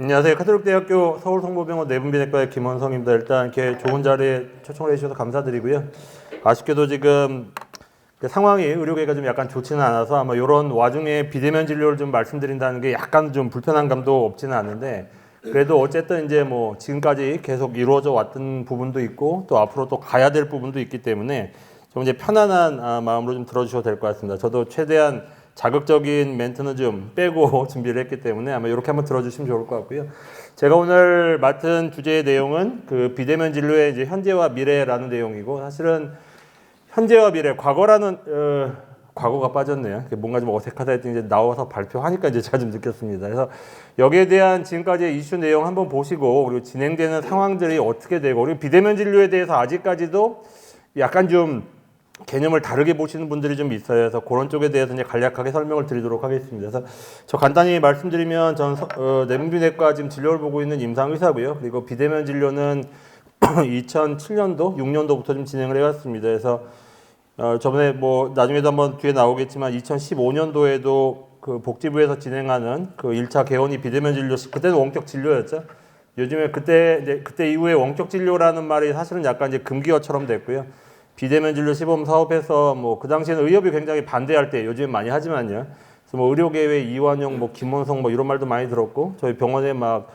안녕하세요. 카톨릭대학교 서울성모병원 내분비내과의 김원성입니다. 일단 이렇게 좋은 자리에 초청을 해주셔서 감사드리고요. 아쉽게도 지금 상황이 의료계가 좀 약간 좋지는 않아서 아마 이런 와중에 비대면 진료를 좀 말씀드린다는 게 약간 좀 불편한 감도 없지는 않은데, 그래도 어쨌든 이제 뭐 지금까지 계속 이루어져 왔던 부분도 있고 또 앞으로 또 가야 될 부분도 있기 때문에 좀 이제 편안한 마음으로 좀 들어주셔도 될 것 같습니다. 저도 최대한 자극적인 멘트는 좀 빼고 준비를 했기 때문에 아마 이렇게 한번 들어주시면 좋을 것 같고요. 제가 오늘 맡은 주제의 내용은 그 비대면 진료의 이제 현재와 미래라는 내용이고, 사실은 현재와 미래, 과거라는 과거가 빠졌네요. 뭔가 좀 어색하다 했더니 이제 나와서 발표하니까 이제 제가 좀 느꼈습니다. 그래서 여기에 대한 지금까지의 이슈 내용 한번 보시고, 그리고 진행되는 상황들이 어떻게 되고, 그리고 비대면 진료에 대해서 아직까지도 약간 좀 개념을 다르게 보시는 분들이 좀 있어요. 그래서 그런 쪽에 대해서 이제 간략하게 설명을 드리도록 하겠습니다. 그래서 저 간단히 말씀드리면, 전 내분비내과 지금 진료를 보고 있는 임상의사고요. 그리고 비대면 진료는 2007년도, 6년도부터 좀 진행을 해왔습니다. 그래서 저번에 뭐 나중에도 한번 뒤에 나오겠지만 2015년도에도 그 복지부에서 진행하는 그 1차 개원이 비대면 진료, 그때는 원격 진료였죠. 요즘에 그때 이후에 원격 진료라는 말이 사실은 약간 이제 금기어처럼 됐고요. 비대면 진료 시범 사업에서 뭐 그 당시에는 의협이 굉장히 반대할 때, 요즘 많이 하지만요. 그래서 뭐 의료계의 이완용, 뭐 김원성 뭐 이런 말도 많이 들었고, 저희 병원에 막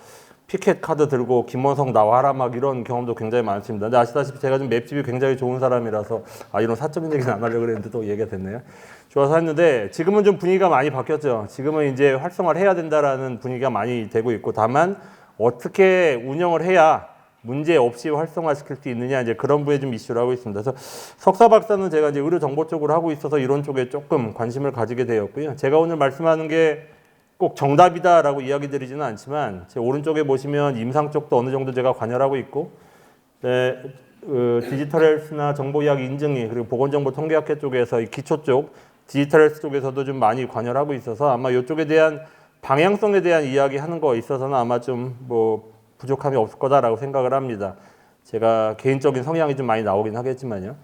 피켓 카드 들고 김원성 나와라 막 이런 경험도 굉장히 많습니다. 근데 아시다시피 제가 좀 맵집이 굉장히 좋은 사람이라서 이런 사적인 얘기는 안 하려고 그랬는데 또 얘기가 됐네요. 좋아서 했는데 지금은 좀 분위기가 많이 바뀌었죠. 지금은 이제 활성화를 해야 된다라는 분위기가 많이 되고 있고, 다만 어떻게 운영을 해야 문제 없이 활성화시킬 수 있느냐, 이제 그런 부에 좀 이슈를 하고 있습니다. 그래서 석사 박사는 제가 이제 의료 정보 쪽으로 하고 있어서 이런 쪽에 조금 관심을 가지게 되었고요. 제가 오늘 말씀하는 게 꼭 정답이다라고 이야기 드리지는 않지만, 제 오른쪽에 보시면 임상 쪽도 어느 정도 제가 관여하고 있고, 디지털 헬스나 정보의학 인증이, 그리고 보건정보통계학회 쪽에서 이 기초 쪽 디지털 헬스 쪽에서도 좀 많이 관여하고 있어서 아마 이쪽에 대한 방향성에 대한 이야기 하는 거 있어서는 아마 좀 뭐 부족함이 없을 거다라고 생각을 합니다. 제가 개인적인 성향이 좀 많이 나오긴 하겠지만요.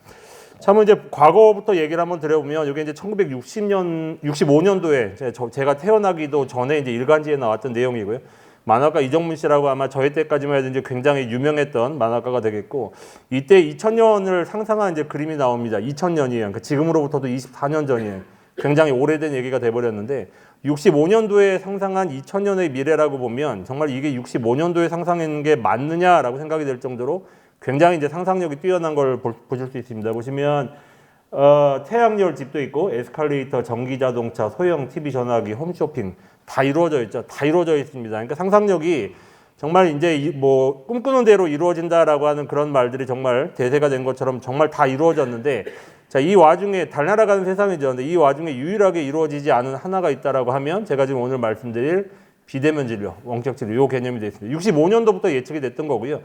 참 이제 과거부터 얘기를 한번 드려보면, 이게 이제 65년도에 제가 태어나기도 전에 이제 일간지에 나왔던 내용이고요. 만화가 이정문 씨라고 아마 저희 때까지만 해도 이제 굉장히 유명했던 만화가가 되겠고, 이때 2000년을 상상한 이제 그림이 나옵니다. 2000년이에요. 그러니까 지금으로부터도 24년 전이에요. 굉장히 오래된 얘기가 돼버렸는데, 65년도에 상상한 2000년의 미래라고 보면 정말 이게 65년도에 상상한 게 맞느냐라고 생각이 될 정도로 굉장히 이제 상상력이 뛰어난 걸 보실 수 있습니다. 보시면 태양열 집도 있고, 에스컬레이터, 전기자동차, 소형 TV 전화기, 홈쇼핑 다 이루어져 있죠. 다 이루어져 있습니다. 그러니까 상상력이 정말 이제 뭐 꿈꾸는 대로 이루어진다라고 하는 그런 말들이 정말 대세가 된 것처럼 정말 다 이루어졌는데, 자, 이 와중에 달나라가는 세상이죠. 근데 이 와중에 유일하게 이루어지지 않은 하나가 있다라고 하면 제가 지금 오늘 말씀드릴 비대면 진료, 원격 진료, 이 개념이 되어 있습니다. 65년도부터 예측이 됐던 거고요.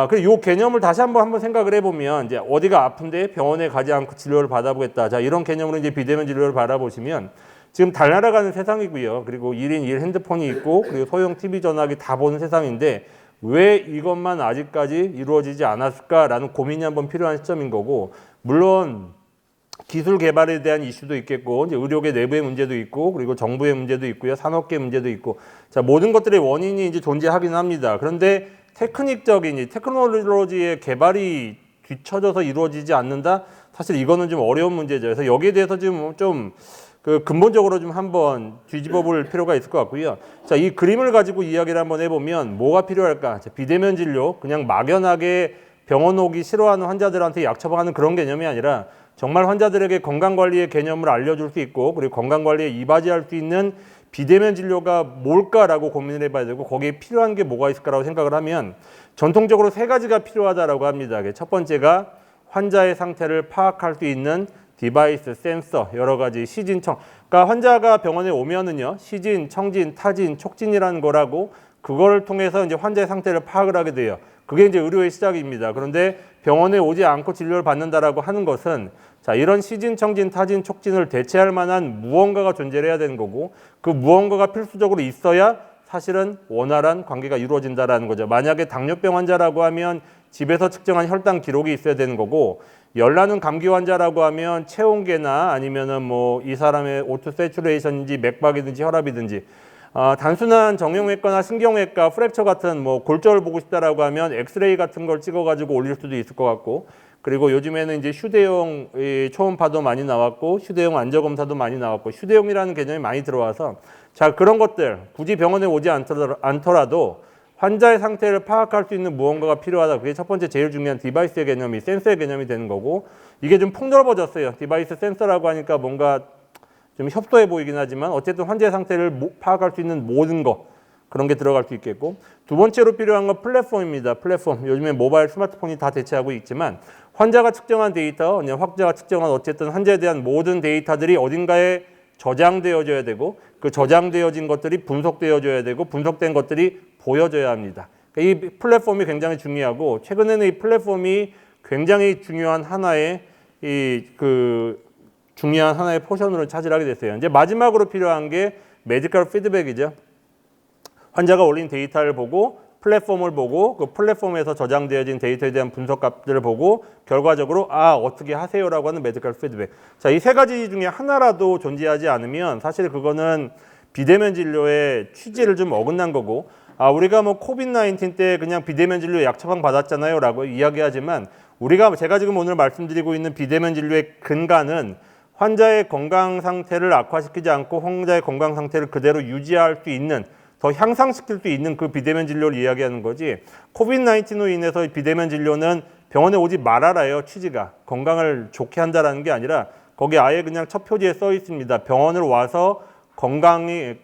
그리고 이 개념을 다시 한번 생각을 해보면, 이제 어디가 아픈데 병원에 가지 않고 진료를 받아보겠다. 자, 이런 개념으로 이제 비대면 진료를 바라보시면 지금 달나라가는 세상이고요. 그리고 1인 1 핸드폰이 있고, 그리고 소형 TV 전화기 다 보는 세상인데 왜 이것만 아직까지 이루어지지 않았을까라는 고민이 한번 필요한 시점인 거고, 물론 기술 개발에 대한 이슈도 있겠고, 이제 의료계 내부의 문제도 있고, 그리고 정부의 문제도 있고요, 산업계 문제도 있고, 자, 모든 것들의 원인이 이제 존재하긴 합니다. 그런데 테크닉적인 이 테크놀로지의 개발이 뒤처져서 이루어지지 않는다? 사실 이거는 좀 어려운 문제죠. 그래서 여기에 대해서 지금 좀 근본적으로 좀 한번 뒤집어 볼 필요가 있을 것 같고요. 자, 이 그림을 가지고 이야기를 한번 해보면 뭐가 필요할까? 자, 비대면 진료, 그냥 막연하게 병원 오기 싫어하는 환자들한테 약 처방하는 그런 개념이 아니라 정말 환자들에게 건강관리의 개념을 알려줄 수 있고, 그리고 건강관리에 이바지할 수 있는 비대면 진료가 뭘까라고 고민을 해봐야 되고, 거기에 필요한 게 뭐가 있을까라고 생각을 하면 전통적으로 세 가지가 필요하다라고 합니다. 첫 번째가 환자의 상태를 파악할 수 있는 디바이스, 센서, 여러 가지 시진청. 그러니까 환자가 병원에 오면은요, 시진, 청진, 타진, 촉진이라는 거라고, 그거를 통해서 이제 환자의 상태를 파악을 하게 돼요. 그게 이제 의료의 시작입니다. 그런데 병원에 오지 않고 진료를 받는다라고 하는 것은, 자, 이런 시진, 청진, 타진, 촉진을 대체할 만한 무언가가 존재를 해야 되는 거고, 그 무언가가 필수적으로 있어야 사실은 원활한 관계가 이루어진다라는 거죠. 만약에 당뇨병 환자라고 하면 집에서 측정한 혈당 기록이 있어야 되는 거고, 열 나는 감기 환자라고 하면 체온계나 아니면은 뭐 이 사람의 오토 세츄레이션인지 맥박이든지 혈압이든지 단순한 정형외과나 신경외과, 프랙처 같은 뭐 골절을 보고 싶다라고 하면 엑스레이 같은 걸 찍어가지고 올릴 수도 있을 것 같고, 그리고 요즘에는 이제 휴대용 초음파도 많이 나왔고, 휴대용 안저검사도 많이 나왔고, 휴대용이라는 개념이 많이 들어와서 자, 그런 것들 굳이 병원에 오지 않더라도 환자의 상태를 파악할 수 있는 무언가가 필요하다. 그게 첫 번째 제일 중요한 디바이스의 개념이 센서의 개념이 되는 거고, 이게 좀 폭넓어졌어요. 디바이스 센서라고 하니까 뭔가 좀 협소해 보이긴 하지만 어쨌든 환자의 상태를 파악할 수 있는 모든 거, 그런 게 들어갈 수 있겠고, 두 번째로 필요한 건 플랫폼입니다. 플랫폼. 요즘에 모바일 스마트폰이 다 대체하고 있지만 환자가 측정한 데이터, 확자가 측정한 어쨌든 환자에 대한 모든 데이터들이 어딘가에 저장되어져야 되고, 그 저장되어진 것들이 분석되어져야 되고, 분석된 것들이 보여져야 합니다. 그러니까 이 플랫폼이 굉장히 중요하고, 최근에는 이 플랫폼이 굉장히 중요한 하나의 중요한 하나의 포션으로 차지하게 됐어요. 이제 마지막으로 필요한 게 메디컬 피드백이죠. 환자가 올린 데이터를 보고 플랫폼을 보고 그 플랫폼에서 저장되어진 데이터에 대한 분석값들을 보고 결과적으로 어떻게 하세요라고 하는 메디컬 피드백. 자, 이 세 가지 중에 하나라도 존재하지 않으면 사실 그거는 비대면 진료의 취지를 좀 어긋난 거고, 우리가 뭐 코비드-19 때 그냥 비대면 진료 약 처방 받았잖아요 라고 이야기하지만, 제가 지금 오늘 말씀드리고 있는 비대면 진료의 근간은 환자의 건강 상태를 악화시키지 않고 환자의 건강 상태를 그대로 유지할 수 있는, 더 향상시킬 수 있는 그 비대면 진료를 이야기하는 거지, 코비드-19로 인해서 비대면 진료는 병원에 오지 말아라요. 취지가 건강을 좋게 한다라는 게 아니라 거기 아예 그냥 첫 표지에 써 있습니다. 병원을 와서 건강이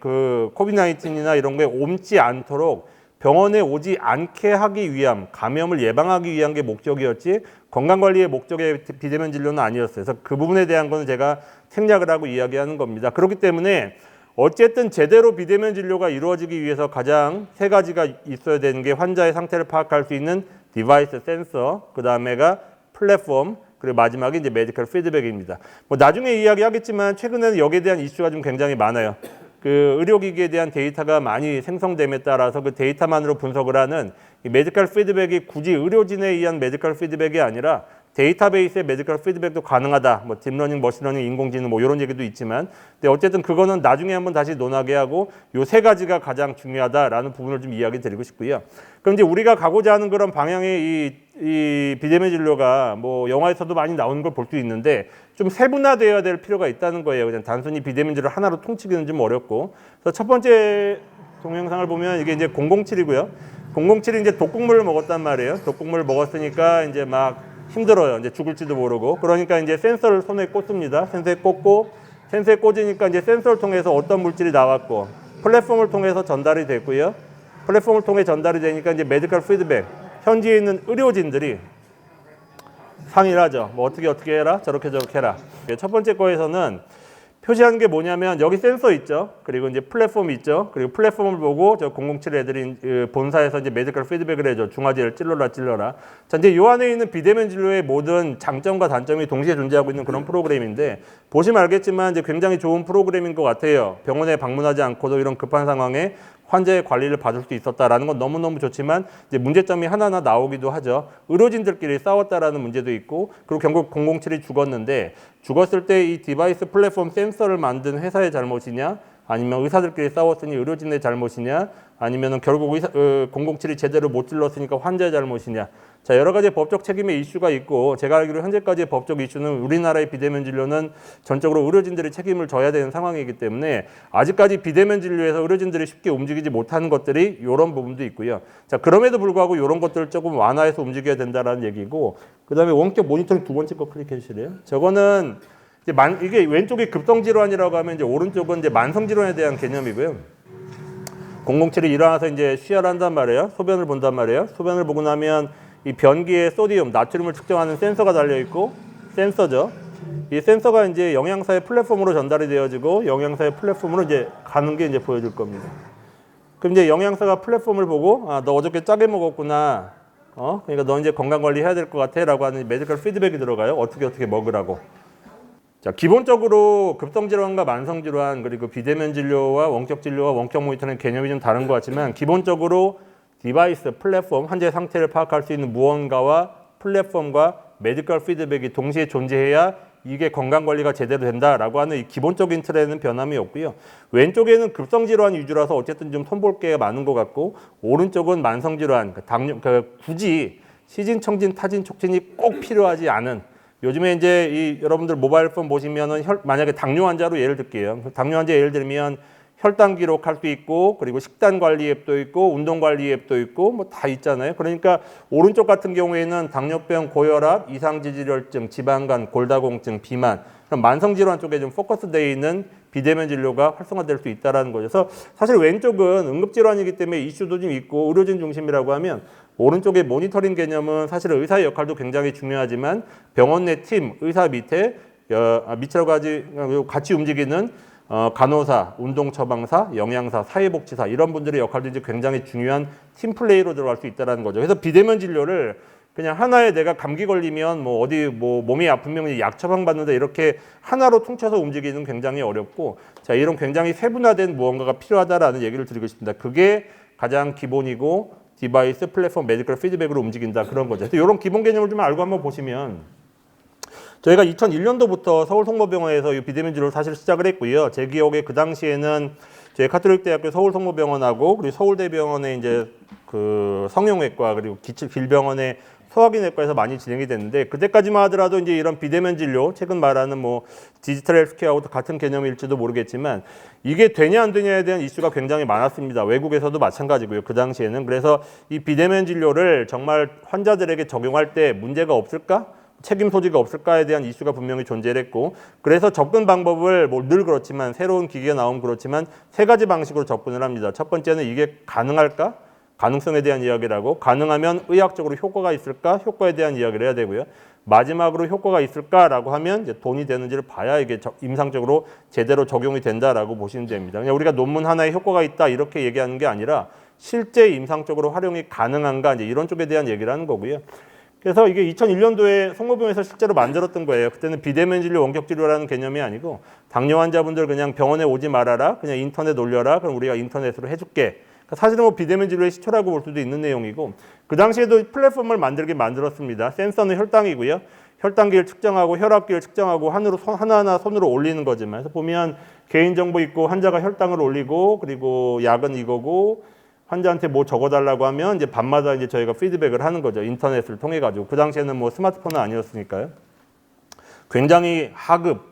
코비드-19이나 이런 거에 옮지 않도록 병원에 오지 않게 하기 위함, 감염을 예방하기 위한 게 목적이었지 건강관리의 목적의 비대면 진료는 아니었어요. 그래서 그 부분에 대한 거는 제가 생략을 하고 이야기하는 겁니다. 그렇기 때문에 어쨌든 제대로 비대면 진료가 이루어지기 위해서 가장 세 가지가 있어야 되는 게 환자의 상태를 파악할 수 있는 디바이스 센서, 그 다음에가 플랫폼, 그리고 마지막에 이제 메디컬 피드백입니다. 뭐 나중에 이야기하겠지만 최근에는 여기에 대한 이슈가 좀 굉장히 많아요. 그 의료기기에 대한 데이터가 많이 생성됨에 따라서 그 데이터만으로 분석을 하는 이 메디컬 피드백이 굳이 의료진에 의한 메디컬 피드백이 아니라 데이터베이스의 메디컬 피드백도 가능하다. 뭐 딥러닝, 머신러닝, 인공지능 뭐 이런 얘기도 있지만, 근데 어쨌든 그거는 나중에 한번 다시 논하게 하고 요 세 가지가 가장 중요하다라는 부분을 좀 이야기 드리고 싶고요. 그럼 이제 우리가 가고자 하는 그런 방향의 이 비대면 진료가 뭐 영화에서도 많이 나오는 걸 볼 수 있는데 좀 세분화되어야 될 필요가 있다는 거예요. 그냥 단순히 비대면 진료 하나로 통치기는 좀 어렵고. 그래서 첫 번째 동영상을 보면 이게 이제 007이고요. 007이 이제 독국물을 먹었단 말이에요. 독국물을 먹었으니까 이제 막 힘들어요. 이제 죽을지도 모르고. 그러니까 이제 센서를 손에 꽂습니다. 센서에 꽂고, 센서에 꽂으니까 이제 센서를 통해서 어떤 물질이 나왔고, 플랫폼을 통해서 전달이 됐고요. 플랫폼을 통해 전달이 되니까 이제 메디컬 피드백. 현지에 있는 의료진들이 상의를 하죠. 뭐 어떻게 해라, 저렇게 해라. 첫 번째 거에서는 표시하는 게 뭐냐면 여기 센서 있죠. 그리고 이제 플랫폼 있죠. 그리고 플랫폼을 보고 저 007 애들이 본사에서 이제 메디컬 피드백을 해줘. 중화제를 찔러라. 자, 이제 요 안에 있는 비대면 진료의 모든 장점과 단점이 동시에 존재하고 있는 그런 프로그램인데, 보시면 알겠지만 이제 굉장히 좋은 프로그램인 것 같아요. 병원에 방문하지 않고도 이런 급한 상황에 환자의 관리를 받을 수 있었다라는 건 너무너무 좋지만 이제 문제점이 하나하나 나오기도 하죠. 의료진들끼리 싸웠다라는 문제도 있고, 그리고 결국 007이 죽었는데 죽었을 때 이 디바이스 플랫폼 센서를 만든 회사의 잘못이냐, 아니면 의사들끼리 싸웠으니 의료진의 잘못이냐, 아니면 결국 007이 제대로 못 찔렀으니까 환자의 잘못이냐. 자, 여러 가지 법적 책임의 이슈가 있고, 제가 알기로 현재까지의 법적 이슈는 우리나라의 비대면 진료는 전적으로 의료진들이 책임을 져야 되는 상황이기 때문에 아직까지 비대면 진료에서 의료진들이 쉽게 움직이지 못하는 것들이 이런 부분도 있고요. 자, 그럼에도 불구하고 이런 것들을 조금 완화해서 움직여야 된다는 얘기고, 그 다음에 원격 모니터링 두 번째 거 클릭해 주실래요? 저거는 이게 왼쪽이 급성질환이라고 하면 이제 오른쪽은 이제 만성질환에 대한 개념이고요. 007이 일어나서 이제 쉬어를 한단 말이에요. 소변을 본단 말이에요. 소변을 보고 나면 이 변기에 소디움, 나트륨을 측정하는 센서가 달려있고, 센서죠. 이 센서가 이제 영양사의 플랫폼으로 전달이 되어지고, 영양사의 플랫폼으로 이제 가는 게 이제 보여줄 겁니다. 그럼 이제 영양사가 플랫폼을 보고, 너 어저께 짜게 먹었구나. 그러니까 너 이제 건강관리 해야 될 것 같아. 라고 하는 메디컬 피드백이 들어가요. 어떻게 먹으라고. 자, 기본적으로 급성질환과 만성질환, 그리고 비대면 진료와 원격 진료와 원격 모니터링 개념이 좀 다른 것 같지만, 기본적으로 디바이스, 플랫폼, 환자의 상태를 파악할 수 있는 무언가와 플랫폼과 메디컬 피드백이 동시에 존재해야 이게 건강관리가 제대로 된다라고 하는 이 기본적인 틀에는 변함이 없고요. 왼쪽에는 급성질환 위주라서 어쨌든 좀 손볼 게 많은 것 같고, 오른쪽은 만성질환, 당뇨, 굳이 시진, 청진, 타진, 촉진이 꼭 필요하지 않은, 요즘에 이제 여러분들 모바일폰 보시면은 만약에 당뇨 환자로 예를 들게요. 당뇨 환자 예를 들면 혈당 기록할 수 있고, 그리고 식단 관리 앱도 있고, 운동 관리 앱도 있고, 뭐 다 있잖아요. 그러니까 오른쪽 같은 경우에는 당뇨병, 고혈압, 이상지질혈증, 지방간, 골다공증, 비만, 그럼 만성질환 쪽에 좀 포커스되어 있는 비대면 진료가 활성화될 수 있다는 거죠. 그래서 사실 왼쪽은 응급질환이기 때문에 이슈도 좀 있고 의료진 중심이라고 하면, 오른쪽의 모니터링 개념은 사실 의사의 역할도 굉장히 중요하지만 병원 내 팀, 의사 밑이라고 하지, 같이 움직이는 간호사, 운동처방사, 영양사, 사회복지사 이런 분들의 역할도 이제 굉장히 중요한 팀 플레이로 들어갈 수 있다는 거죠. 그래서 비대면 진료를 그냥 하나에 내가 감기 걸리면 뭐 어디 뭐 몸이 아프면 약 처방 받는다 이렇게 하나로 퉁쳐서 움직이는 굉장히 어렵고, 자, 이런 굉장히 세분화된 무언가가 필요하다라는 얘기를 드리고 싶습니다. 그게 가장 기본이고 디바이스, 플랫폼, 메디컬 피드백으로 움직인다 그런 거죠. 그래서 이런 기본 개념을 좀 알고 한번 보시면, 저희가 2001년도부터 서울성모병원에서 이 비대면 진료를 사실 시작을 했고요. 제 기억에 그 당시에는 저희 카톨릭대학교 서울성모병원하고 그리고 서울대병원의 이제 그 성형외과 그리고 길병원의 소화기내과에서 많이 진행이 됐는데, 그때까지만 하더라도 이제 이런 비대면 진료, 최근 말하는 뭐 디지털 헬스케어하고도 같은 개념일지도 모르겠지만 이게 되냐 안 되냐에 대한 이슈가 굉장히 많았습니다. 외국에서도 마찬가지고요. 그 당시에는. 그래서 이 비대면 진료를 정말 환자들에게 적용할 때 문제가 없을까? 책임 소지가 없을까에 대한 이슈가 분명히 존재했고, 그래서 접근 방법을 뭐 늘 그렇지만 새로운 기기가 나오면 그렇지만 세 가지 방식으로 접근을 합니다. 첫 번째는 이게 가능할까? 가능성에 대한 이야기를 하고, 가능하면 의학적으로 효과가 있을까? 효과에 대한 이야기를 해야 되고요. 마지막으로 효과가 있을까라고 하면 이제 돈이 되는지를 봐야 이게 임상적으로 제대로 적용이 된다라고 보시면 됩니다. 그냥 우리가 논문 하나에 효과가 있다 이렇게 얘기하는 게 아니라 실제 임상적으로 활용이 가능한가 이제 이런 쪽에 대한 얘기를 하는 거고요. 그래서 이게 2001년도에 성모병원에서 실제로 만들었던 거예요. 그때는 비대면 진료, 원격 진료라는 개념이 아니고 당뇨 환자분들 그냥 병원에 오지 말아라, 그냥 인터넷 올려라, 그럼 우리가 인터넷으로 해줄게. 사실은 뭐 비대면 진료의 시초라고 볼 수도 있는 내용이고, 그 당시에도 플랫폼을 만들었습니다. 센서는 혈당이고요. 혈당기를 측정하고 혈압기를 측정하고 하나하나 손으로 올리는 거지만, 그래서 보면 개인정보 있고 환자가 혈당을 올리고 그리고 약은 이거고 환자한테 뭐 적어달라고 하면 이제 밤마다 이제 저희가 피드백을 하는 거죠. 인터넷을 통해 가지고. 그 당시에는 뭐 스마트폰은 아니었으니까요. 굉장히 하급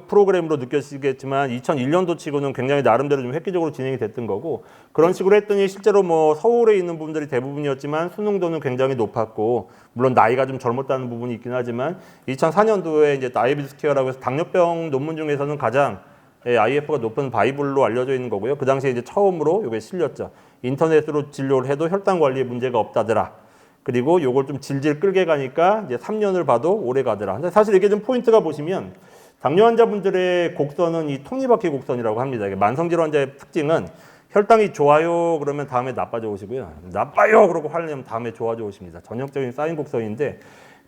프로그램으로 느껴지겠지만 2001년도 치고는 굉장히 나름대로 좀 획기적으로 진행이 됐던 거고, 그런 식으로 했더니 실제로 뭐 서울에 있는 분들이 대부분이었지만 수능도는 굉장히 높았고, 물론 나이가 좀 젊었다는 부분이 있긴 하지만 2004년도에 이제 다이비스 케어라고 해서 당뇨병 논문 중에서는 가장 IF가 높은 바이블로 알려져 있는 거고요. 그 당시에 이제 처음으로 이게 실렸죠. 인터넷으로 진료를 해도 혈당 관리에 문제가 없다더라. 그리고 요걸 좀 질질 끌게 가니까 이제 3년을 봐도 오래 가더라. 근데 사실 이게 좀 포인트가 보시면, 당뇨 환자분들의 곡선은 이 톱니바퀴 곡선이라고 합니다. 이게 만성질 환자의 특징은 혈당이 좋아요 그러면 다음에 나빠져 오시고요. 나빠요 그러고 화를 내면 다음에 좋아져 오십니다. 전형적인 사인 곡선인데,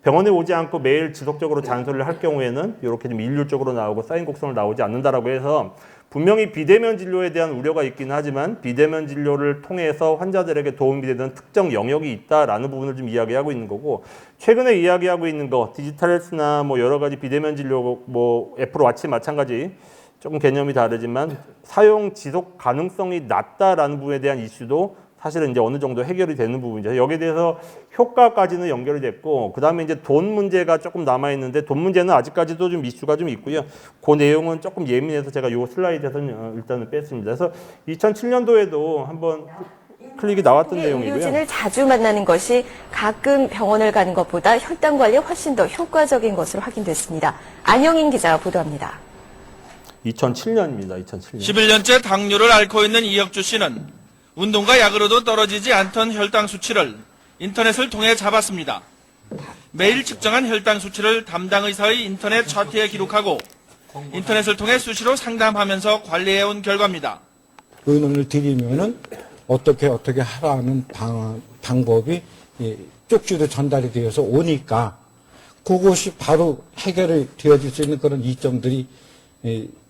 병원에 오지 않고 매일 지속적으로 잔소리를 할 경우에는 이렇게 좀 일률적으로 나오고 사인 곡선을 나오지 않는다라고 해서, 분명히 비대면 진료에 대한 우려가 있긴 하지만 비대면 진료를 통해서 환자들에게 도움이 되는 특정 영역이 있다라는 부분을 좀 이야기하고 있는 거고, 최근에 이야기하고 있는 거 디지털 헬스나 뭐 여러 가지 비대면 진료 뭐 애플 와치 마찬가지 조금 개념이 다르지만 사용 지속 가능성이 낮다라는 부분에 대한 이슈도 사실은 이제 어느 정도 해결이 되는 부분이죠. 여기에 대해서 효과까지는 연결이 됐고, 그 다음에 이제 돈 문제가 조금 남아 있는데, 돈 문제는 아직까지도 좀 이슈가 좀 있고요. 그 내용은 조금 예민해서 제가 요 슬라이드에서는 일단은 뺐습니다. 그래서 2007년도에도 한번 클릭이 나왔던 내용이고요. 의료진을 자주 만나는 것이 가끔 병원을 가는 것보다 혈당 관리에 훨씬 더 효과적인 것으로 확인됐습니다. 안영인 기자가 보도합니다. 2007년입니다. 2007년. 11년째 당뇨를 앓고 있는 이혁주 씨는 운동과 약으로도 떨어지지 않던 혈당 수치를 인터넷을 통해 잡았습니다. 매일 측정한 혈당 수치를 담당 의사의 인터넷 차트에 기록하고 인터넷을 통해 수시로 상담하면서 관리해온 결과입니다. 의논을 드리면은 어떻게 하라는 방법이 쪽지로 전달이 되어서 오니까 그것이 바로 해결이 되어질 수 있는 그런 이점들이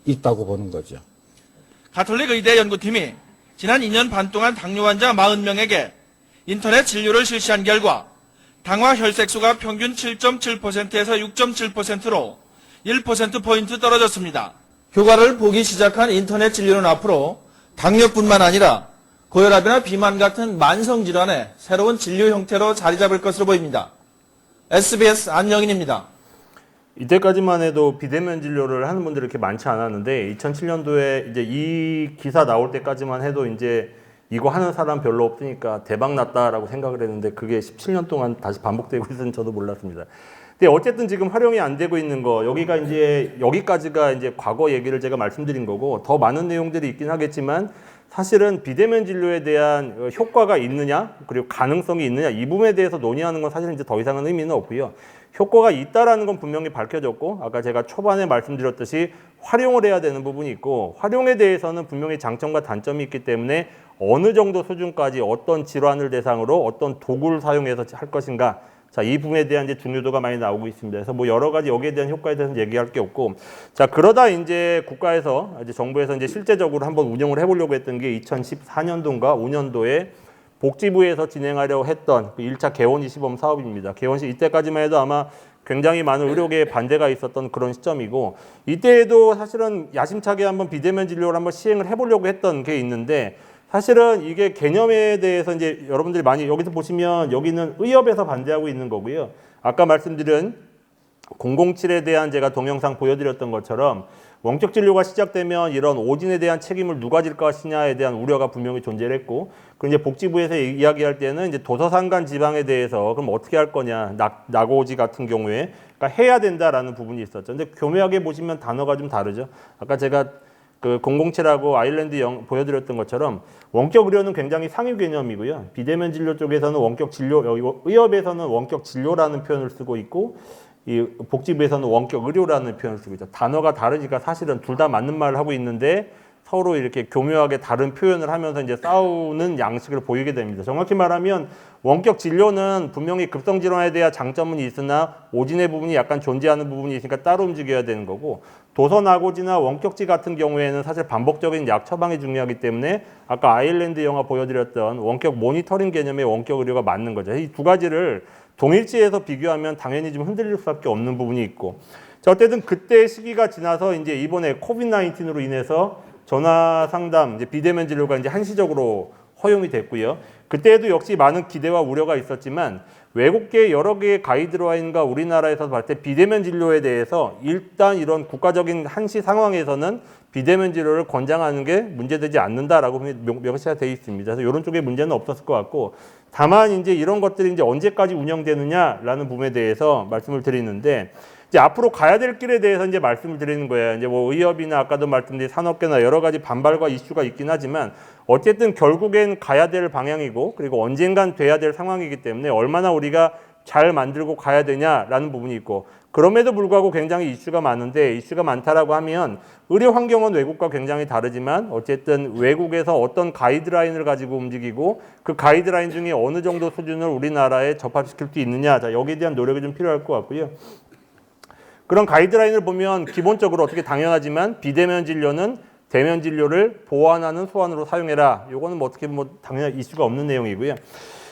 있다고 보는 거죠. 가톨릭 의대 연구팀이 지난 2년 반 동안 당뇨 환자 40명에게 인터넷 진료를 실시한 결과 당화 혈색수가 평균 7.7%에서 6.7%로 1%포인트 떨어졌습니다. 효과를 보기 시작한 인터넷 진료는 앞으로 당뇨뿐만 아니라 고혈압이나 비만 같은 만성질환의 새로운 진료 형태로 자리 잡을 것으로 보입니다. SBS 안영인입니다. 이때까지만 해도 비대면 진료를 하는 분들이 이렇게 많지 않았는데 2007년도에 이제 이 기사 나올 때까지만 해도 이제 이거 하는 사람 별로 없으니까 대박 났다라고 생각을 했는데 그게 17년 동안 다시 반복되고 있어서 저도 몰랐습니다. 근데 어쨌든 지금 활용이 안 되고 있는 거 여기까지가 이제 과거 얘기를 제가 말씀드린 거고 더 많은 내용들이 있긴 하겠지만 사실은 비대면 진료에 대한 효과가 있느냐 그리고 가능성이 있느냐 이 부분에 대해서 논의하는 건 사실은 이제 더 이상은 의미는 없고요. 효과가 있다라는 건 분명히 밝혀졌고 아까 제가 초반에 말씀드렸듯이 활용을 해야 되는 부분이 있고 활용에 대해서는 분명히 장점과 단점이 있기 때문에 어느 정도 수준까지 어떤 질환을 대상으로 어떤 도구를 사용해서 할 것인가 자, 이 부분에 대한 이제 중요도가 많이 나오고 있습니다. 그래서 뭐 여러 가지 여기에 대한 효과에 대해서는 얘기할 게 없고 자, 그러다 이제 국가에서 이제 정부에서 이제 실제적으로 한번 운영을 해보려고 했던 게 2014년도인가 5년도에 복지부에서 진행하려고 했던 그 1차 개원시 시범 사업입니다. 개원시 이때까지만 해도 아마 굉장히 많은 의료계의 반대가 있었던 그런 시점이고 이때에도 사실은 야심차게 한번 비대면 진료를 한번 시행을 해보려고 했던 게 있는데 사실은 이게 개념에 대해서 이제 여러분들이 많이 여기서 보시면 여기는 의협에서 반대하고 있는 거고요. 아까 말씀드린 007에 대한 제가 동영상 보여드렸던 것처럼 원격 진료가 시작되면 이런 오진에 대한 책임을 누가 질 것이냐에 대한 우려가 분명히 존재를 했고 그 이제 복지부에서 이야기할 때는 이제 도서산간 지방에 대해서 그럼 어떻게 할 거냐 나고지 같은 경우에 그러니까 해야 된다라는 부분이 있었죠. 근데 교묘하게 보시면 단어가 좀 다르죠. 아까 제가 그 007하고 아일랜드 보여드렸던 것처럼 원격 의료는 굉장히 상위 개념이고요. 비대면 진료 쪽에서는 원격 진료, 의협에서는 원격 진료라는 표현을 쓰고 있고 이 복지부에서는 원격 의료라는 표현을 쓰고 있죠. 단어가 다르니까 사실은 둘 다 맞는 말을 하고 있는데 서로 이렇게 교묘하게 다른 표현을 하면서 이제 싸우는 양식을 보이게 됩니다. 정확히 말하면 원격 진료는 분명히 급성 질환에 대한 장점은 있으나 오진의 부분이 약간 존재하는 부분이 있으니까 따로 움직여야 되는 거고 도서나고지나 원격지 같은 경우에는 사실 반복적인 약 처방이 중요하기 때문에 아까 아일랜드 영화 보여드렸던 원격 모니터링 개념의 원격 의료가 맞는 거죠. 이 두 가지를 동일치에서 비교하면 당연히 좀 흔들릴 수밖에 없는 부분이 있고 자, 어쨌든 그때 시기가 지나서 이제 이번에 코비드-19으로 인해서 전화 상담, 이제 비대면 진료가 이제 한시적으로 허용이 됐고요. 그때도 역시 많은 기대와 우려가 있었지만 외국계 여러 개의 가이드라인과 우리나라에서 봤을 때 비대면 진료에 대해서 일단 이런 국가적인 한시 상황에서는 비대면 진료를 권장하는 게 문제되지 않는다라고 명시가 되어 있습니다. 그래서 이런 쪽에 문제는 없었을 것 같고 다만 이제 이런 것들이 이제 언제까지 운영되느냐라는 부분에 대해서 말씀을 드리는데 이제 앞으로 가야 될 길에 대해서 이제 말씀을 드리는 거예요. 이제 뭐 의협이나 아까도 말씀드린 산업계나 여러 가지 반발과 이슈가 있긴 하지만 어쨌든 결국엔 가야 될 방향이고 그리고 언젠간 돼야 될 상황이기 때문에 얼마나 우리가 잘 만들고 가야 되냐라는 부분이 있고 그럼에도 불구하고 굉장히 이슈가 많은데 이슈가 많다라고 하면 의료 환경은 외국과 굉장히 다르지만 어쨌든 외국에서 어떤 가이드라인을 가지고 움직이고 그 가이드라인 중에 어느 정도 수준을 우리나라에 접합시킬 수 있느냐 자, 여기에 대한 노력이 좀 필요할 것 같고요. 그런 가이드라인을 보면 기본적으로 어떻게 당연하지만 비대면 진료는 대면 진료를 보완하는 소환으로 사용해라. 요거는 뭐 어떻게 뭐 당연히 이슈가 없는 내용이고요.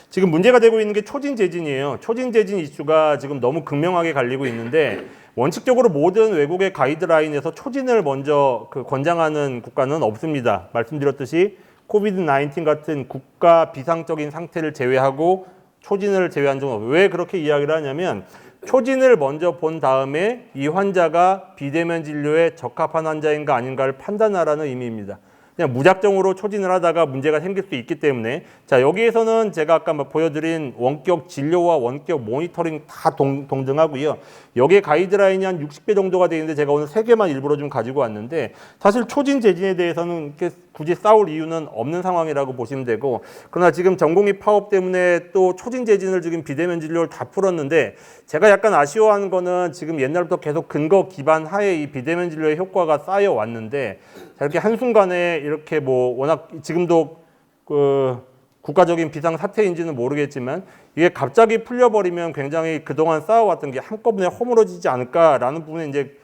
지금 문제가 되고 있는 게 초진 재진이에요. 초진 재진 이슈가 지금 너무 극명하게 갈리고 있는데 원칙적으로 모든 외국의 가이드라인에서 초진을 먼저 권장하는 국가는 없습니다. 말씀드렸듯이 코비드-19 같은 국가 비상적인 상태를 제외하고 초진을 제외한 적은 없어요. 왜 그렇게 이야기를 하냐면 초진을 먼저 본 다음에 이 환자가 비대면 진료에 적합한 환자인가 아닌가를 판단하라는 의미입니다. 그냥 무작정으로 초진을 하다가 문제가 생길 수 있기 때문에 자 여기에서는 제가 아까 보여드린 원격 진료와 원격 모니터링 다 동등하고요. 여기에 가이드라인이 한 60개 정도가 되어 있는데 제가 오늘 3개만 일부러 좀 가지고 왔는데 사실 초진 재진에 대해서는 이렇게 굳이 싸울 이유는 없는 상황이라고 보시면 되고 그러나 지금 전공의 파업 때문에 또 초진 재진을 지금 비대면 진료를 다 풀었는데 제가 약간 아쉬워하는 거는 지금 옛날부터 계속 근거 기반 하에 이 비대면 진료의 효과가 쌓여 왔는데 이렇게 한순간에 이렇게 뭐 워낙 지금도 그 국가적인 비상 사태인지는 모르겠지만 이게 갑자기 풀려버리면 굉장히 그동안 쌓아왔던 게 한꺼번에 허물어지지 않을까라는 부분에 이제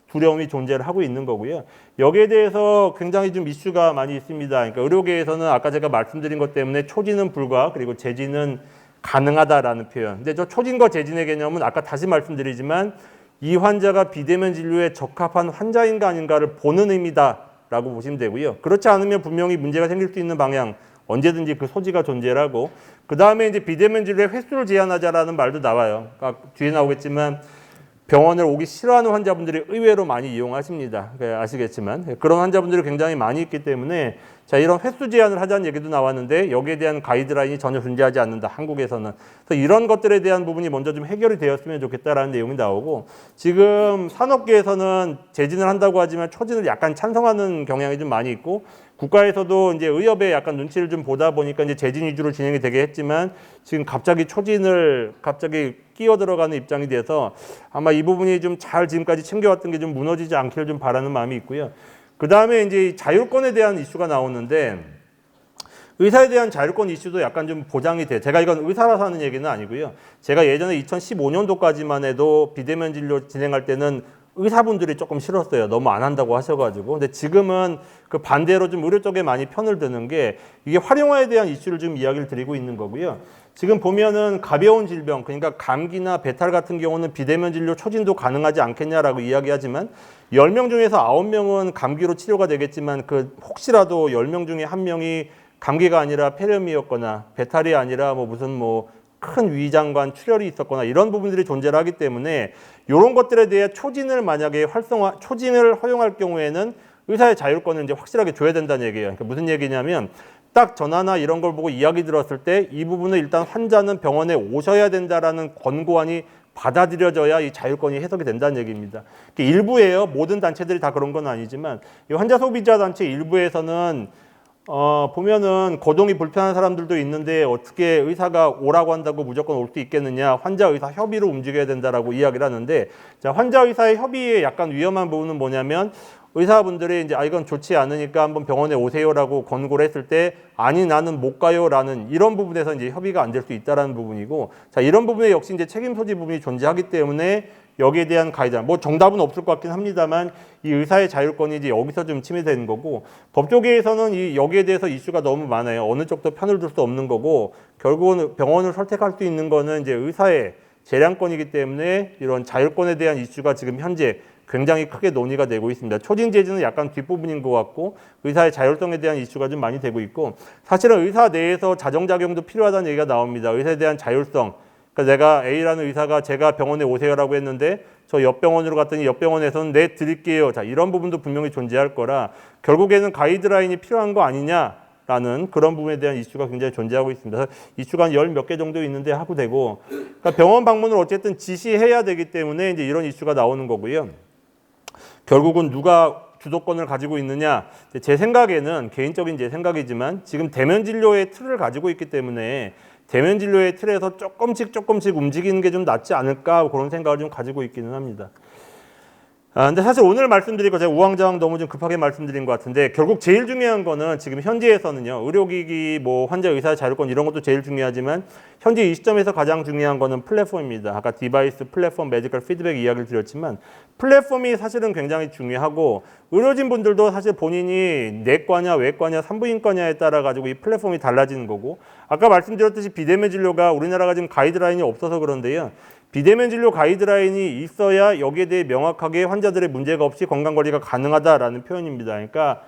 두려움이 존재를 하고 있는 거고요. 여기에 대해서 굉장히 좀 이슈가 많이 있습니다. 그러니까 의료계에서는 아까 제가 말씀드린 것 때문에 초진은 불가 그리고 재진은 가능하다라는 표현. 근데 저 초진과 재진의 개념은 아까 다시 말씀드리지만 이 환자가 비대면 진료에 적합한 환자인가 아닌가를 보는 의미다라고 보시면 되고요. 그렇지 않으면 분명히 문제가 생길 수 있는 방향 언제든지 그 소지가 존재하고 그 다음에 이제 비대면 진료의 횟수를 제한하자라는 말도 나와요. 그러니까 뒤에 나오겠지만 병원을 오기 싫어하는 환자분들이 의외로 많이 이용하십니다. 아시겠지만 그런 환자분들이 굉장히 많이 있기 때문에 자 이런 횟수 제한을 하자는 얘기도 나왔는데 여기에 대한 가이드라인이 전혀 존재하지 않는다. 한국에서는. 그래서 이런 것들에 대한 부분이 먼저 좀 해결이 되었으면 좋겠다라는 내용이 나오고 지금 산업계에서는 재진을 한다고 하지만 초진을 약간 찬성하는 경향이 좀 많이 있고 국가에서도 이제 의협에 약간 눈치를 좀 보다 보니까 이제 재진 위주로 진행이 되게 했지만 지금 갑자기 초진을 갑자기 끼어 들어가는 입장이 돼서 아마 이 부분이 좀 잘 지금까지 챙겨왔던 게 좀 무너지지 않기를 좀 바라는 마음이 있고요. 그 다음에 이제 자율권에 대한 이슈가 나오는데 의사에 대한 자율권 이슈도 약간 좀 보장이 돼. 제가 이건 의사라서 하는 얘기는 아니고요. 제가 예전에 2015년도까지만 해도 비대면 진료 진행할 때는 의사분들이 조금 싫었어요. 너무 안 한다고 하셔가지고. 근데 지금은 그 반대로 좀 의료 쪽에 많이 편을 드는 게 이게 활용화에 대한 이슈를 좀 이야기를 드리고 있는 거고요. 지금 보면은 가벼운 질병, 그러니까 감기나 배탈 같은 경우는 비대면 진료 초진도 가능하지 않겠냐라고 이야기하지만 10명 중에서 9명은 감기로 치료가 되겠지만 그 혹시라도 10명 중에 1명이 감기가 아니라 폐렴이었거나 배탈이 아니라 뭐 무슨 뭐 큰 위장관 출혈이 있었거나 이런 부분들이 존재를 하기 때문에 이런 것들에 대해 초진을 만약에 초진을 허용할 경우에는 의사의 자율권을 이제 확실하게 줘야 된다는 얘기예요. 그러니까 무슨 얘기냐면 딱 전화나 이런 걸 보고 이야기 들었을 때 이 부분을 일단 환자는 병원에 오셔야 된다라는 권고안이 받아들여져야 이 자율권이 해석이 된다는 얘기입니다. 일부예요. 모든 단체들이 다 그런 건 아니지만 이 환자 소비자 단체 일부에서는 보면은 거동이 불편한 사람들도 있는데 어떻게 의사가 오라고 한다고 무조건 올 수 있겠느냐. 환자 의사 협의로 움직여야 된다라고 이야기를 하는데 자, 환자 의사의 협의에 약간 위험한 부분은 뭐냐면 의사분들이 이제 이건 좋지 않으니까 한번 병원에 오세요라고 권고를 했을 때 아니 나는 못 가요라는 이런 부분에서 이제 협의가 안 될 수 있다라는 부분이고 자, 이런 부분에 역시 이제 책임 소지 부분이 존재하기 때문에 여기에 대한 가이드라인, 뭐 정답은 없을 것 같긴 합니다만 이 의사의 자율권이 이제 여기서 좀 침해되는 거고 법조계에서는 이 여기에 대해서 이슈가 너무 많아요. 어느 쪽도 편을 들 수 없는 거고 결국은 병원을 선택할 수 있는 거는 이제 의사의 재량권이기 때문에 이런 자율권에 대한 이슈가 지금 현재 굉장히 크게 논의가 되고 있습니다. 초진 재진은 약간 뒷부분인 것 같고 의사의 자율성에 대한 이슈가 좀 많이 되고 있고 사실은 의사 내에서 자정작용도 필요하다는 얘기가 나옵니다. 의사에 대한 자율성. 그러니까 내가 A라는 의사가 제가 병원에 오세요라고 했는데 저 옆 병원으로 갔더니 옆 병원에서는 네 드릴게요. 자 이런 부분도 분명히 존재할 거라 결국에는 가이드라인이 필요한 거 아니냐라는 그런 부분에 대한 이슈가 굉장히 존재하고 있습니다. 이슈가 한 10몇 개 정도 있는데 하고 되고 그러니까 병원 방문을 어쨌든 지시해야 되기 때문에 이제 이런 이슈가 나오는 거고요. 결국은 누가 주도권을 가지고 있느냐. 제 생각에는 개인적인 제 생각이지만 지금 대면 진료의 틀을 가지고 있기 때문에 대면 진료의 틀에서 조금씩 움직이는 게 좀 낫지 않을까 그런 생각을 좀 가지고 있기는 합니다. 근데 사실 오늘 말씀드린 거 제가 우왕좌왕 너무 좀 급하게 말씀드린 것 같은데 결국 제일 중요한 거는 지금 현지에서는요. 의료기기, 뭐 환자 의사 자율권 이런 것도 제일 중요하지만 현재 이 시점에서 가장 중요한 거는 플랫폼입니다. 아까 디바이스, 플랫폼, 메디컬 피드백 이야기를 드렸지만 플랫폼이 사실은 굉장히 중요하고 의료진 분들도 사실 본인이 내과냐 외과냐 산부인과냐에 따라 가지고 이 플랫폼이 달라지는 거고 아까 말씀드렸듯이 비대면 진료가 우리나라가 지금 가이드라인이 없어서 그런데요. 비대면 진료 가이드라인이 있어야 여기에 대해 명확하게 환자들의 문제가 없이 건강관리가 가능하다라는 표현입니다. 그러니까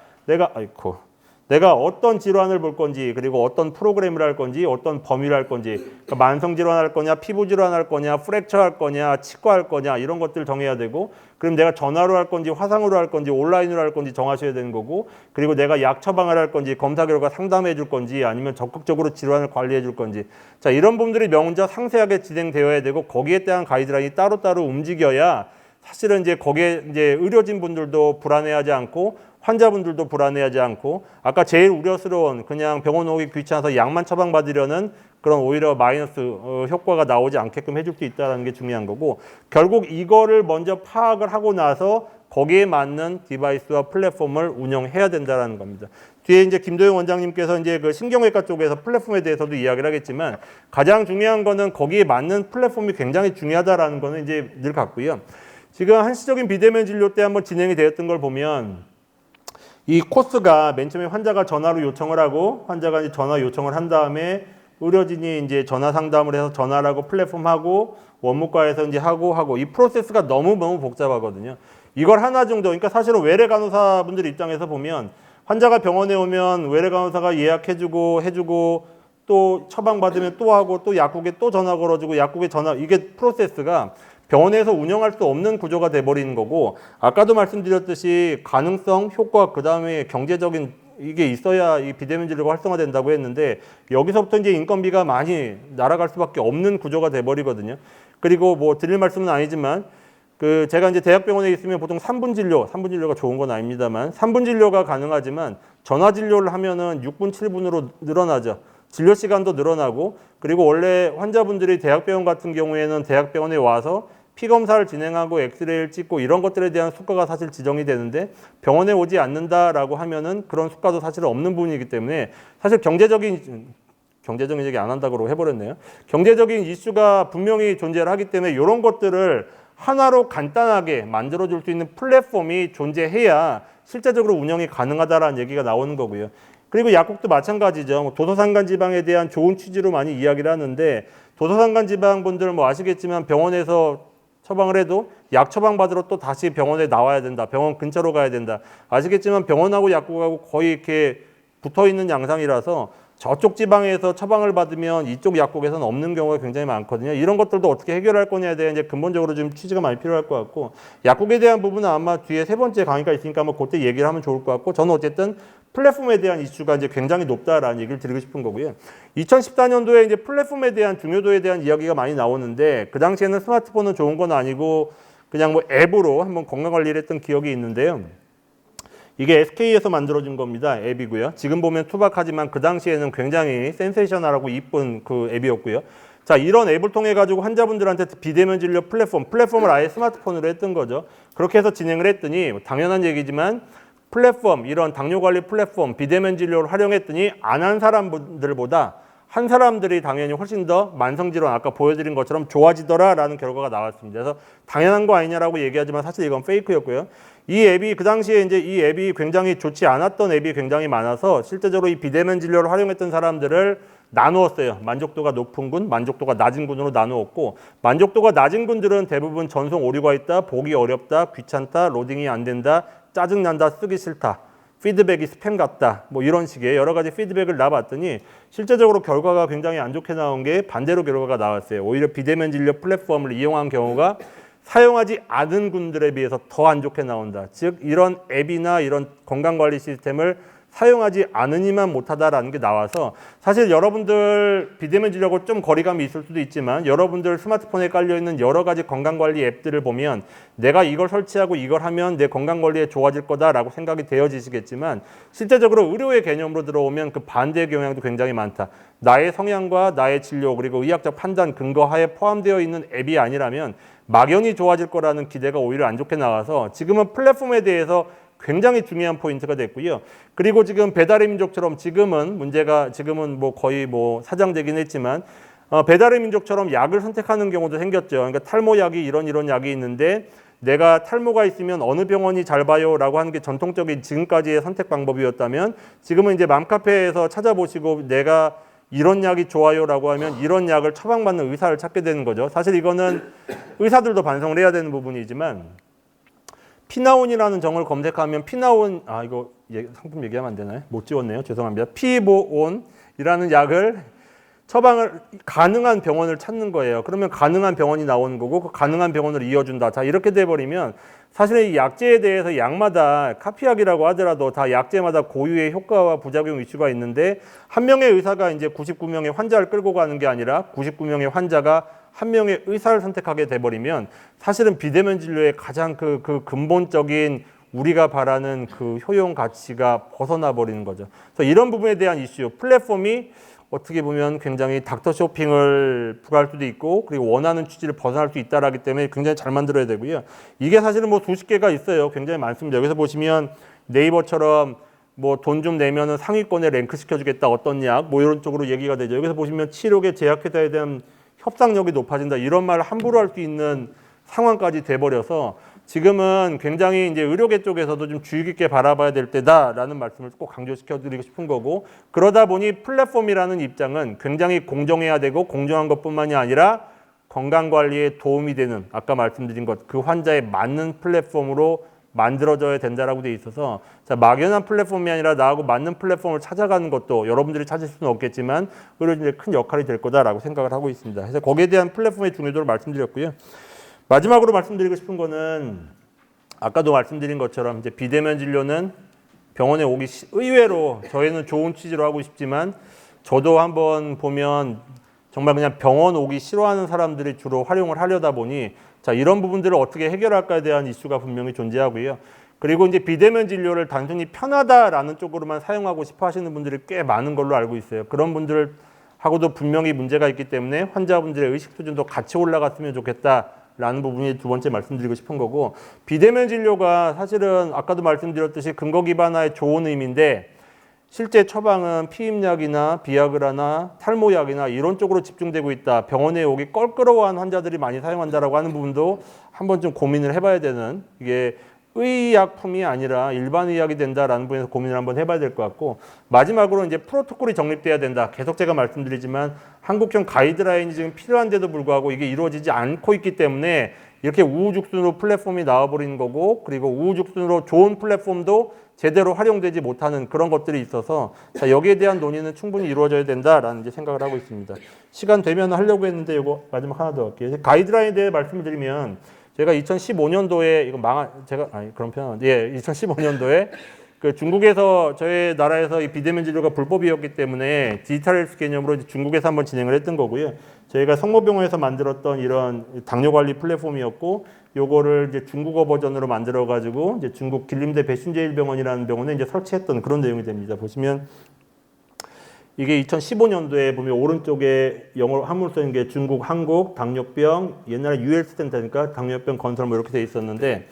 내가 어떤 질환을 볼 건지 그리고 어떤 프로그램을 할 건지 어떤 범위를 할 건지 그러니까 만성 질환 할 거냐 피부 질환 할 거냐 프랙처 할 거냐 치과 할 거냐 이런 것들 정해야 되고 그럼 내가 전화로 할 건지 화상으로 할 건지 온라인으로 할 건지 정하셔야 되는 거고 그리고 내가 약 처방을 할 건지 검사 결과 상담해 줄 건지 아니면 적극적으로 질환을 관리해 줄 건지 자 이런 부분들이 먼저 상세하게 진행되어야 되고 거기에 대한 가이드라인이 따로따로 움직여야 사실은 이제 거기에 이제 의료진 분들도 불안해하지 않고 환자분들도 불안해하지 않고 아까 제일 우려스러운 그냥 병원 오기 귀찮아서 약만 처방받으려는 그런 오히려 마이너스 효과가 나오지 않게끔 해줄 수 있다는 게 중요한 거고 결국 이거를 먼저 파악을 하고 나서 거기에 맞는 디바이스와 플랫폼을 운영해야 된다는 겁니다. 뒤에 이제 김도영 원장님께서 이제 그 신경외과 쪽에서 플랫폼에 대해서도 이야기를 하겠지만 가장 중요한 거는 거기에 맞는 플랫폼이 굉장히 중요하다라는 거는 이제 늘 같고요. 지금 한시적인 비대면 진료 때 한번 진행이 되었던 걸 보면 이 코스가 맨 처음에 환자가 전화로 요청을 하고 환자가 이제 전화 요청을 한 다음에 의료진이 이제 전화 상담을 해서 전화를 하고 플랫폼 하고 원무과에서 이제 하고 이 프로세스가 너무 복잡하거든요. 이걸 하나 정도, 그러니까 사실은 외래 간호사분들 입장에서 보면 환자가 병원에 오면 외래 간호사가 해주고 또 처방받으면 또 하고 또 약국에 또 전화 걸어주고 약국에 전화, 이게 프로세스가 병원에서 운영할 수 없는 구조가 돼버리는 거고, 아까도 말씀드렸듯이 가능성, 효과, 그 다음에 경제적인 이게 있어야 이 비대면 진료가 활성화된다고 했는데, 여기서부터 이제 인건비가 많이 날아갈 수밖에 없는 구조가 돼버리거든요. 그리고 뭐 드릴 말씀은 아니지만 제가 이제 대학병원에 있으면 보통 3분 진료가 좋은 건 아닙니다만 3분 진료가 가능하지만 전화 진료를 하면은 6분, 7분으로 늘어나죠. 진료 시간도 늘어나고, 그리고 원래 환자분들이 대학병원 같은 경우에는 대학병원에 와서 피 검사를 진행하고 엑스레이를 찍고 이런 것들에 대한 수가가 사실 지정이 되는데, 병원에 오지 않는다라고 하면은 그런 수가도 사실 없는 부분이기 때문에 사실 경제적인 얘기 안 한다고 해버렸네요. 경제적인 이슈가 분명히 존재를 하기 때문에 이런 것들을 하나로 간단하게 만들어줄 수 있는 플랫폼이 존재해야 실제적으로 운영이 가능하다라는 얘기가 나오는 거고요. 그리고 약국도 마찬가지죠. 도서산간 지방에 대한 좋은 취지로 많이 이야기를 하는데, 도서산간 지방 분들 뭐 아시겠지만 병원에서 처방을 해도 약 처방 받으러 또 다시 병원에 나와야 된다. 병원 근처로 가야 된다. 아시겠지만 병원하고 약국하고 거의 이렇게 붙어 있는 양상이라서 저쪽 지방에서 처방을 받으면 이쪽 약국에서는 없는 경우가 굉장히 많거든요. 이런 것들도 어떻게 해결할 거냐에 대해 이제 근본적으로 좀 취지가 많이 필요할 것 같고, 약국에 대한 부분은 아마 뒤에 세 번째 강의가 있으니까 뭐 그때 얘기를 하면 좋을 것 같고, 저는 어쨌든 플랫폼에 대한 이슈가 이제 굉장히 높다라는 얘기를 드리고 싶은 거고요. 2014년도에 이제 플랫폼에 대한 중요도에 대한 이야기가 많이 나오는데, 그 당시에는 스마트폰은 좋은 건 아니고 그냥 뭐 앱으로 한번 건강 관리를 했던 기억이 있는데요. 이게 SK에서 만들어진 겁니다. 앱이고요. 지금 보면 투박하지만 그 당시에는 굉장히 센세이셔널하고 이쁜 그 앱이었고요. 자, 이런 앱을 통해 가지고 환자분들한테 비대면 진료 플랫폼을 아예 스마트폰으로 했던 거죠. 그렇게 해서 진행을 했더니 당연한 얘기지만 플랫폼, 이런 당뇨 관리 플랫폼, 비대면 진료를 활용했더니 안 한 사람들보다 한 사람들이 당연히 훨씬 더 만성질환, 아까 보여드린 것처럼 좋아지더라라는 결과가 나왔습니다. 그래서 당연한 거 아니냐라고 얘기하지만 사실 이건 페이크였고요. 이 앱이 그 당시에 이제 이 앱이 굉장히 좋지 않았던 앱이 굉장히 많아서 실제적으로 이 비대면 진료를 활용했던 사람들을 나누었어요. 만족도가 높은 군, 만족도가 낮은 군으로 나누었고, 만족도가 낮은 군들은 대부분 전송 오류가 있다, 보기 어렵다, 귀찮다, 로딩이 안 된다, 짜증난다, 쓰기 싫다, 피드백이 스팸 같다, 뭐 이런 식의 여러 가지 피드백을 놔봤더니 실제적으로 결과가 굉장히 안 좋게 나온 게 반대로 결과가 나왔어요. 오히려 비대면 진료 플랫폼을 이용한 경우가 사용하지 않은 군들에 비해서 더 안 좋게 나온다. 즉 이런 앱이나 이런 건강관리 시스템을 사용하지 않으니만 못하다라는 게 나와서, 사실 여러분들 비대면 진료하고 좀 거리감이 있을 수도 있지만 여러분들 스마트폰에 깔려있는 여러 가지 건강관리 앱들을 보면 내가 이걸 설치하고 이걸 하면 내 건강관리에 좋아질 거다라고 생각이 되어지시겠지만, 실제적으로 의료의 개념으로 들어오면 그 반대의 경향도 굉장히 많다. 나의 성향과 나의 진료 그리고 의학적 판단 근거하에 포함되어 있는 앱이 아니라면 막연히 좋아질 거라는 기대가 오히려 안 좋게 나와서 지금은 플랫폼에 대해서 굉장히 중요한 포인트가 됐고요. 그리고 지금 배달의 민족처럼 지금은 뭐 거의 뭐 사장되긴 했지만 배달의 민족처럼 약을 선택하는 경우도 생겼죠. 그러니까 탈모약이 이런 약이 있는데 내가 탈모가 있으면 어느 병원이 잘 봐요라고 하는 게 전통적인 지금까지의 선택 방법이었다면, 지금은 이제 맘카페에서 찾아보시고 내가 이런 약이 좋아요라고 하면 이런 약을 처방받는 의사를 찾게 되는 거죠. 사실 이거는 의사들도 반성을 해야 되는 부분이지만, 피나온이라는 정을 검색하면 피나온, 이거 상품 얘기하면 안 되나요? 못 지웠네요. 죄송합니다. 피보온이라는 약을 처방을 가능한 병원을 찾는 거예요. 그러면 가능한 병원이 나오는 거고 그 가능한 병원을 이어준다. 자, 이렇게 돼버리면 사실 이 약제에 대해서 약마다 카피약이라고 하더라도 다 약제마다 고유의 효과와 부작용 이슈가 있는데, 한 명의 의사가 이제 99명의 환자를 끌고 가는 게 아니라 99명의 환자가 한 명의 의사를 선택하게 돼버리면 사실은 비대면 진료의 가장 그 근본적인 우리가 바라는 그 효용 가치가 벗어나 버리는 거죠. 그래서 이런 부분에 대한 이슈, 플랫폼이 어떻게 보면 굉장히 닥터 쇼핑을 부과할 수도 있고, 그리고 원하는 취지를 벗어날 수 있다라기 때문에 굉장히 잘 만들어야 되고요. 이게 사실은 뭐 수십 개가 있어요. 굉장히 많습니다. 여기서 보시면 네이버처럼 뭐 돈 좀 내면은 상위권에 랭크 시켜주겠다, 어떤 약, 뭐 이런 쪽으로 얘기가 되죠. 여기서 보시면 치료계 제약회사에 대한 협상력이 높아진다, 이런 말을 함부로 할 수 있는 상황까지 돼버려서 지금은 굉장히 이제 의료계 쪽에서도 좀 주의 깊게 바라봐야 될 때다라는 말씀을 꼭 강조시켜 드리고 싶은 거고, 그러다 보니 플랫폼이라는 입장은 굉장히 공정해야 되고 공정한 것뿐만이 아니라 건강 관리에 도움이 되는, 아까 말씀드린 것, 그 환자에 맞는 플랫폼으로 만들어져야 된다라고 돼 있어서, 자, 막연한 플랫폼이 아니라 나하고 맞는 플랫폼을 찾아가는 것도 여러분들이 찾을 수는 없겠지만 의료진의 큰 역할이 될 거다라고 생각을 하고 있습니다. 그래서 거기에 대한 플랫폼의 중요도를 말씀드렸고요. 마지막으로 말씀드리고 싶은 거는, 아까도 말씀드린 것처럼 이제 비대면 진료는 병원에 오기 의외로 저희는 좋은 취지로 하고 싶지만, 저도 한번 보면 정말 그냥 병원 오기 싫어하는 사람들이 주로 활용을 하려다 보니, 자, 이런 부분들을 어떻게 해결할까에 대한 이슈가 분명히 존재하고요. 그리고 이제 비대면 진료를 단순히 편하다라는 쪽으로만 사용하고 싶어 하시는 분들이 꽤 많은 걸로 알고 있어요. 그런 분들하고도 분명히 문제가 있기 때문에 환자분들의 의식 수준도 같이 올라갔으면 좋겠다라는 부분이 두 번째 말씀드리고 싶은 거고, 비대면 진료가 사실은 아까도 말씀드렸듯이 근거 기반화의 좋은 의미인데, 실제 처방은 피임약이나 비아그라나 탈모약이나 이런 쪽으로 집중되고 있다. 병원에 오기 껄끄러워한 환자들이 많이 사용한다라고 하는 부분도 한번 좀 고민을 해봐야 되는, 이게 의약품이 아니라 일반 의학이 된다라는 부분에서 고민을 한번 해봐야 될 것 같고, 마지막으로 이제 프로토콜이 정립돼야 된다. 계속 제가 말씀드리지만 한국형 가이드라인이 지금 필요한데도 불구하고 이게 이루어지지 않고 있기 때문에 이렇게 우후죽순으로 플랫폼이 나와버리는 거고, 그리고 우후죽순으로 좋은 플랫폼도 제대로 활용되지 못하는 그런 것들이 있어서, 자, 여기에 대한 논의는 충분히 이루어져야 된다라는 이제 생각을 하고 있습니다. 시간 되면 하려고 했는데 이거 마지막 하나 더 할게요. 가이드라인에 대해 말씀을 드리면, 제가 2015년도에 그런 표현, 2015년도에 그 중국에서, 저희 나라에서 이 비대면 진료가 불법이었기 때문에 디지털 헬스 개념으로 이제 중국에서 한번 진행을 했던 거고요. 저희가 성모병원에서 만들었던 이런 당뇨 관리 플랫폼이었고, 요거를 이제 중국어 버전으로 만들어 가지고 이제 중국 길림대 배순제일병원이라는 병원에 이제 설치했던 그런 내용이 됩니다. 보시면 이게 2015년도에 보면 오른쪽에 영어로 한문으로 쓰인 게 중국, 한국, 당뇨병, 옛날에 UL 센터니까 당뇨병 건설 뭐 이렇게 돼 있었는데,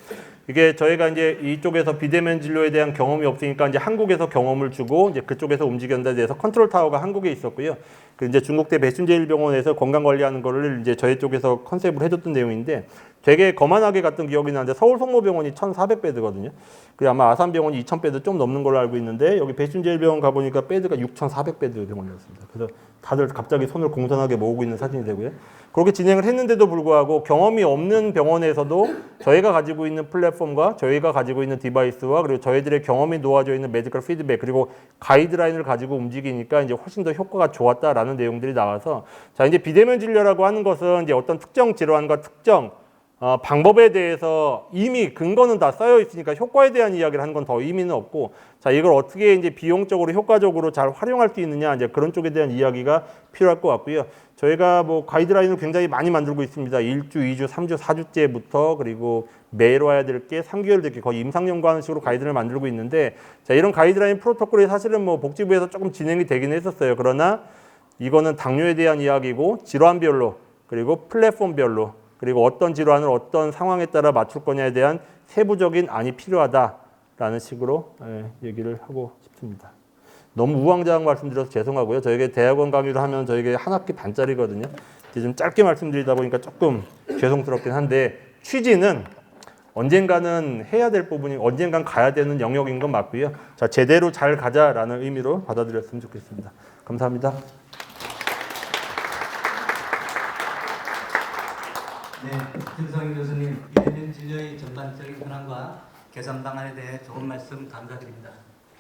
이게 저희가 이제 이쪽에서 비대면 진료에 대한 경험이 없으니까 이제 한국에서 경험을 주고 이제 그쪽에서 움직였는데 대해서 컨트롤 타워가 한국에 있었고요. 그 이제 중국대 배순제일병원에서 건강 관리하는 거를 이제 저희 쪽에서 컨셉을 해줬던 내용인데, 되게 거만하게 갔던 기억이 나는데, 서울 성모병원이 1,400배드거든요. 그 아마 아산병원이 2,000배드 좀 넘는 걸로 알고 있는데, 여기 배순제일병원 가보니까 배드가 6,400배드 병원이었습니다. 그래서 다들 갑자기 손을 공손하게 모으고 있는 사진이 되고요. 그렇게 진행을 했는데도 불구하고 경험이 없는 병원에서도 저희가 가지고 있는 플랫폼과 저희가 가지고 있는 디바이스와 그리고 저희들의 경험이 놓아져 있는 메디컬 피드백 그리고 가이드라인을 가지고 움직이니까 이제 훨씬 더 효과가 좋았다라는 내용들이 나와서, 자, 이제 비대면 진료라고 하는 것은 이제 어떤 특정 질환과 특정 방법에 대해서 이미 근거는 다 쌓여 있으니까 효과에 대한 이야기를 하는 건 더 의미는 없고, 자, 이걸 어떻게 이제 비용적으로 효과적으로 잘 활용할 수 있느냐, 이제 그런 쪽에 대한 이야기가 필요할 것 같고요. 저희가 뭐 가이드라인을 굉장히 많이 만들고 있습니다. 1주, 2주, 3주, 4주째부터 그리고 매일 와야 될 게 3개월 됐게 거의 임상 연구하는 식으로 가이드를 만들고 있는데, 자, 이런 가이드라인 프로토콜이 사실은 뭐 복지부에서 조금 진행이 되긴 했었어요. 그러나 이거는 당뇨에 대한 이야기고 질환별로 그리고 플랫폼별로 그리고 어떤 질환을 어떤 상황에 따라 맞출 거냐에 대한 세부적인 안이 필요하다라는 식으로 얘기를 하고 싶습니다. 너무 우왕좌왕 말씀드려서 죄송하고요. 저에게 대학원 강의를 하면 저에게 한 학기 반짜리거든요. 이제 좀 짧게 말씀드리다 보니까 조금 죄송스럽긴 한데, 취지는 언젠가는 해야 될 부분이 언젠간 가야 되는 영역인 건 맞고요. 자, 제대로 잘 가자라는 의미로 받아들였으면 좋겠습니다. 감사합니다. 네, 김성희 교수님, 비대면 진료의 전반적인 현황과 개선 방안에 대해 좋은 말씀 감사드립니다.